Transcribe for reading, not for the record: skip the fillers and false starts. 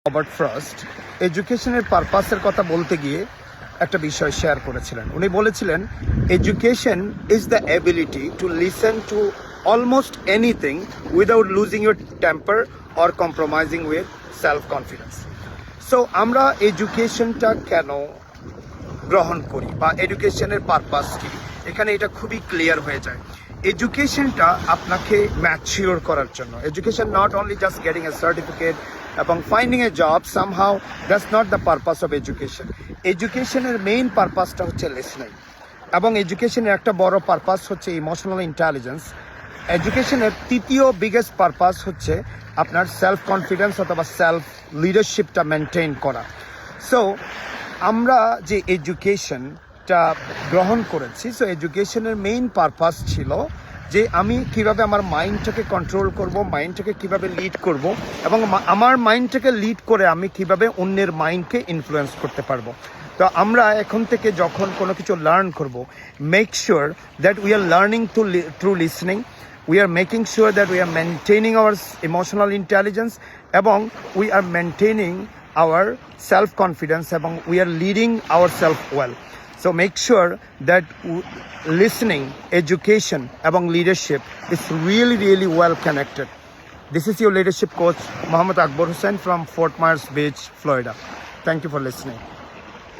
Robert frost এডুকেশনের পারপাসের কথা বলতে গিয়ে একটা বিষয় শেয়ার করেছিলেন। উনি বলেছিলেন, education is the ability to listen to almost anything without losing your temper or compromising with self confidence. So আমরা এডুকেশনটা কেন গ্রহণ করি বা এডুকেশনের পারপাস কি, এখানে এটা খুবই ক্লিয়ার হয়ে যায়। এডুকেশনটা আপনাকে ম্যাচিওর করার জন্য। Education not only just getting a certificate এবং finding a job, somehow that's not the purpose of education. এডুকেশনের মেইন পারপাসটা হচ্ছে লিসনিং, এবং এডুকেশনের একটা বড় পারপাস হচ্ছে ইমোশনাল ইন্টেলিজেন্স। এডুকেশনের তৃতীয় বিগেস্ট পারপাস হচ্ছে আপনার সেলফ কনফিডেন্স অথবা সেলফ লিডারশিপটা মেনটেন করা। সো আমরা যে এডুকেশনটা গ্রহণ করেছি, সো এডুকেশনের মেইন পারপাস ছিল যে আমি কিভাবে আমার মাইন্ডটাকে কন্ট্রোল করব, মাইন্ডটাকে কিভাবে লিড করব, এবং আমার মাইন্ডটাকে লিড করে আমি কিভাবে অন্যের মাইন্ডকে ইনফ্লুয়েন্স করতে পারবো। তো আমরা এখন থেকে যখন কোনো কিছু লার্ন করব, make sure that we are learning through listening, we are making sure that we are maintaining our emotional intelligence এবং we are maintaining our self-confidence এবং we are leading ourselves well. So make sure that listening, education এবং leadership is really well connected. This is your leadership coach, Mohammad Akbar Hussain from Fort Myers Beach, Florida. Thank you for listening.